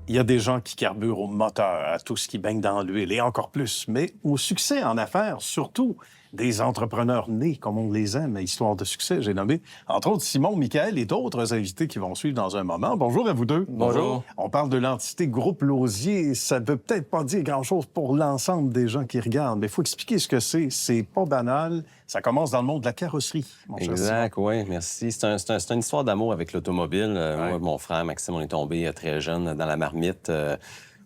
Il y a des gens qui carburent au moteur, à tout ce qui baigne dans l'huile, et encore plus. Mais au succès en affaires, surtout des entrepreneurs nés, comme on les aime, histoire de succès, j'ai nommé, entre autres, Simon, Michael et d'autres invités qui vont suivre dans un moment. Bonjour à vous deux. Bonjour. On parle de l'entité Groupe Lausier. Ça ne veut peut-être pas dire grand-chose pour l'ensemble des gens qui regardent, mais il faut expliquer ce que c'est. C'est pas banal. Ça commence dans le monde de la carrosserie, mon cher Exact, oui, merci. C'est une histoire d'amour avec l'automobile. Moi et mon frère Maxime, on est tombés très jeunes dans la marmite.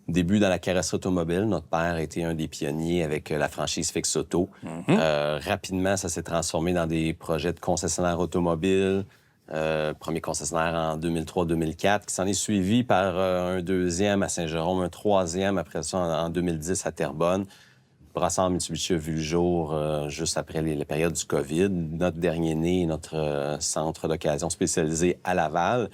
Début dans la carrosserie automobile. Notre père était un des pionniers avec la franchise Fix Auto. Rapidement, ça s'est transformé dans des projets de concessionnaire automobile. Premier concessionnaire en 2003-2004, qui s'en est suivi par un deuxième à Saint-Jérôme, un troisième après ça en 2010 à Terrebonne. Brassard Mitsubishi a vu le jour juste après la période du COVID. Notre dernier né, notre centre d'occasion spécialisé à Laval.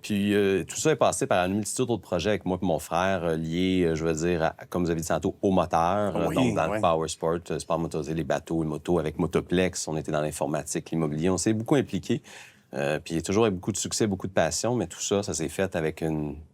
Puis tout ça est passé par une multitude d'autres projets avec moi et mon frère liés, je veux dire, comme vous avez dit tantôt, au moteur. Oui, donc, dans le power sport, sport motorisé, les bateaux, les motos, avec Motoplex. On était dans l'informatique, l'immobilier. On s'est beaucoup impliqués. Puis toujours avec beaucoup de succès, beaucoup de passion. Mais tout ça, ça s'est fait avec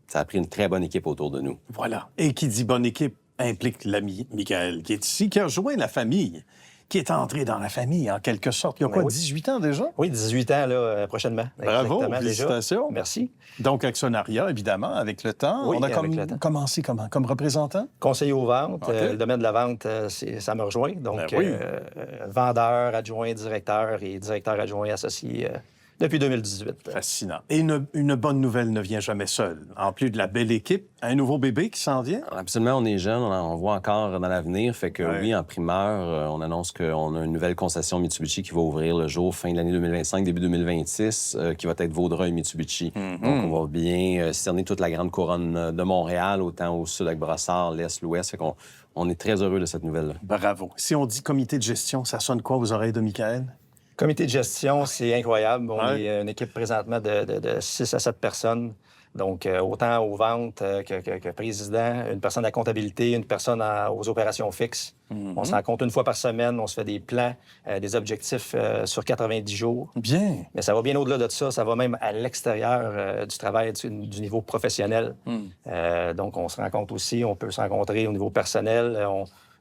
Ça a pris une très bonne équipe autour de nous. Voilà. Et qui dit bonne équipe implique l'ami Michael, qui est ici, qui a rejoint la famille, qui est entré dans la famille, en quelque sorte. Il y a quoi, 18 ans déjà? Oui, 18 ans, là, prochainement. Bravo, Exactement, félicitations. déjà. Merci. Donc, actionnariat, évidemment, avec le temps. Oui, on a avec le temps. commencé comment? Comme représentant? Conseiller aux ventes. OK. Le domaine de la vente, ça me rejoint. Donc, Ben oui. vendeur, adjoint, directeur et directeur adjoint associé depuis 2018. Fascinant. Et une bonne nouvelle ne vient jamais seule. En plus de la belle équipe, un nouveau bébé qui s'en vient? Absolument, on est jeunes, on voit encore dans l'avenir. Fait que oui, en primeur, on annonce qu'on a une nouvelle concession Mitsubishi qui va ouvrir le jour fin de l'année 2025, début 2026, qui va être Vaudreuil Mitsubishi. Donc, on va bien cerner toute la grande couronne de Montréal, autant au sud avec Brossard, l'est, l'ouest. Fait qu'on on est très heureux de cette nouvelle-là. Bravo. Si on dit comité de gestion, ça sonne quoi aux oreilles de Michael? Comité de gestion, c'est incroyable. On Ouais. est une équipe présentement de 6 à 7 personnes. Donc, autant aux ventes que président, une personne à la comptabilité, une personne aux opérations fixes. On se rencontre une fois par semaine, on se fait des plans, des objectifs sur 90 jours. Bien. Mais ça va bien au-delà de ça, ça va même à l'extérieur du travail, du niveau professionnel. Donc, on se rencontre aussi, on peut se rencontrer au niveau personnel.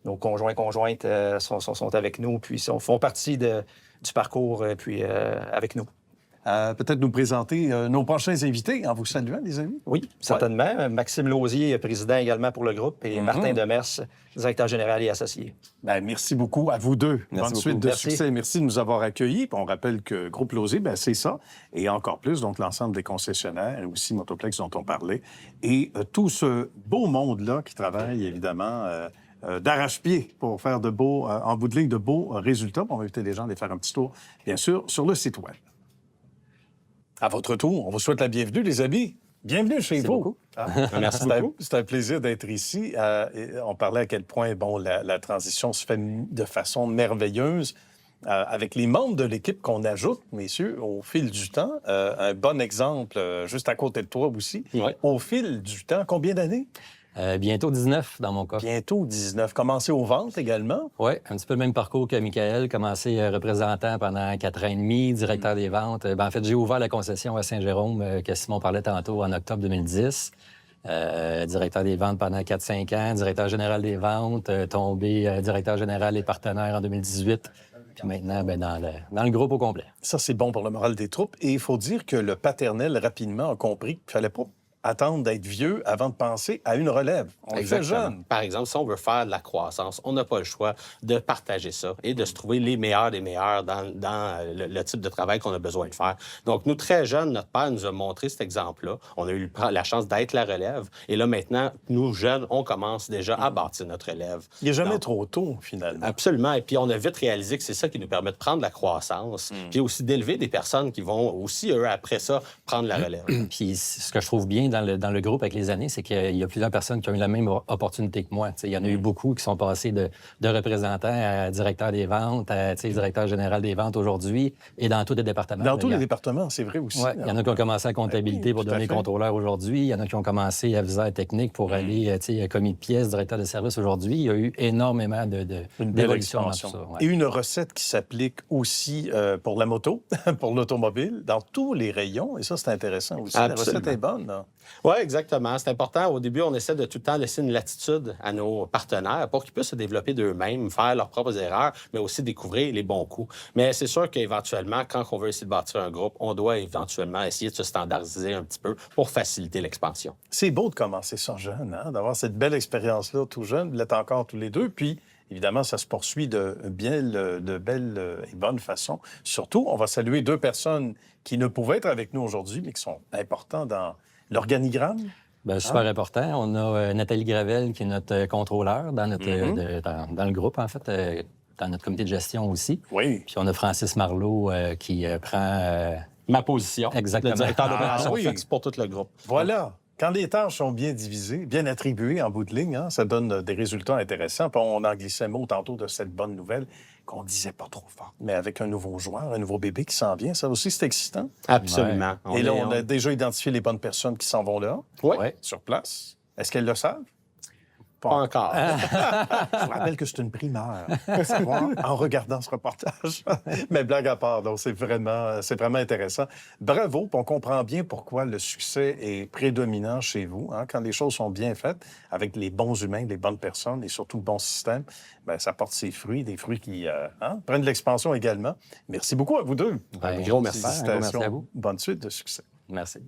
Nos conjointes sont avec nous, puis font partie du parcours avec nous. Peut-être nous présenter nos prochains invités en vous saluant, les amis? Oui, certainement. Maxime Lausier, président également pour le groupe, et Martin Demers, directeur général et associé. Bien, merci beaucoup à vous deux. Merci Bonne beaucoup. suite de Merci. succès. Merci de nous avoir accueillis. Puis on rappelle que Groupe Lausier, bien, c'est ça. Et encore plus, donc l'ensemble des concessionnaires, et aussi Motoplex dont on parlait. Et tout ce beau monde-là qui travaille, évidemment, d'arrache-pied pour faire en bout de ligne, de beaux résultats. On va inviter les gens à aller faire un petit tour, bien sûr, sur le site Web. À votre tour, on vous souhaite la bienvenue, les amis. Bienvenue chez vous. beaucoup. Merci beaucoup. C'est un plaisir d'être ici. On parlait à quel point la transition se fait de façon merveilleuse. Avec les membres de l'équipe qu'on ajoute, messieurs, au fil du temps. Un bon exemple, juste à côté de toi aussi. Ouais. Au fil du temps, combien d'années? Bientôt 19 dans mon cas. Bientôt 19. Commencé aux ventes également. Oui, un petit peu le même parcours que Michael. Commencé représentant pendant 4 ans et demi, directeur des ventes. En fait, j'ai ouvert la concession à Saint-Jérôme, que Simon parlait tantôt, en octobre 2010. Directeur des ventes pendant 4-5 ans, directeur général des ventes, tombé directeur général et partenaire en 2018. Puis maintenant, dans le groupe au complet. Ça, c'est bon pour le moral des troupes. Et il faut dire que le paternel, rapidement, a compris qu'il ne fallait pas attendre d'être vieux avant de penser à une relève. On le fait jeune. Par exemple, si on veut faire de la croissance, on n'a pas le choix de partager ça et de se trouver les meilleurs des meilleurs dans le type de travail qu'on a besoin de faire. Donc, nous, très jeunes, notre père nous a montré cet exemple-là. On a eu la chance d'être la relève. Et là, maintenant, nous, jeunes, on commence déjà à bâtir notre relève. Il n'est jamais Donc, trop tôt, finalement. Absolument. Et puis, on a vite réalisé que c'est ça qui nous permet de prendre la croissance, puis aussi d'élever des personnes qui vont aussi, eux, après ça, prendre la relève. Puis ce que je trouve bien dans le groupe avec les années, c'est qu'il y a plusieurs personnes qui ont eu la même opportunité que moi. T'sais, il y en a eu beaucoup qui sont passés de représentants à directeur des ventes, à directeur général des ventes aujourd'hui, et dans tous les départements. Dans tous les départements, c'est vrai aussi. Ouais, il y en a qui ont commencé à comptabilité pour tout à devenir fait. contrôleur aujourd'hui. Il y en a qui ont commencé à viseur technique pour aller, commis de pièces, directeur de service aujourd'hui. Il y a eu énormément Une belle d'évolution dans tout expansion. ça. Ouais. Et une recette qui s'applique aussi pour la moto, pour l'automobile, dans tous les rayons. Et ça, c'est intéressant aussi. Absolument. La recette est bonne. Là. Oui, exactement. C'est important. Au début, on essaie de tout le temps laisser une latitude à nos partenaires pour qu'ils puissent se développer d'eux-mêmes, faire leurs propres erreurs, mais aussi découvrir les bons coups. Mais c'est sûr qu'éventuellement, quand on veut essayer de bâtir un groupe, on doit éventuellement essayer de se standardiser un petit peu pour faciliter l'expansion. C'est beau de commencer ça jeune, hein, d'avoir cette belle expérience-là tout jeune. Vous l'êtes encore tous les deux. Puis, évidemment, ça se poursuit de belle et bonne façon. Surtout, on va saluer 2 personnes qui ne pouvaient être avec nous aujourd'hui, mais qui sont importantes dans l'organigramme. Bien, super important. On a Nathalie Gravel, qui est notre contrôleur dans, notre, dans le groupe, en fait, dans notre comité de gestion aussi. Oui. Puis on a Francis Marleau qui prend... Ma position, Exactement. le directeur d'opération oui. fixe pour tout le groupe. Voilà. Quand les tâches sont bien divisées, bien attribuées en bout de ligne, hein, ça donne des résultats intéressants. Puis on en glissait un mot tantôt de cette bonne nouvelle qu'on disait pas trop fort. Mais avec un nouveau joueur, un nouveau bébé qui s'en vient, ça aussi, c'est excitant. Absolument. Et là, on a déjà identifié les bonnes personnes qui s'en vont là, Oui, Ouais. sur place. Est-ce qu'elles le savent? pas encore. Je vous rappelle que c'est une primeur, à savoir, en regardant ce reportage. Mais blague à part, donc c'est vraiment intéressant. Bravo, puis on comprend bien pourquoi le succès est prédominant chez vous. Hein, quand les choses sont bien faites, avec les bons humains, les bonnes personnes et surtout le bon système, bien, ça porte ses fruits, des fruits qui prennent de l'expansion également. Merci beaucoup à vous deux. Ben, gros merci. super, un gros merci à vous. Bonne suite de succès. Merci.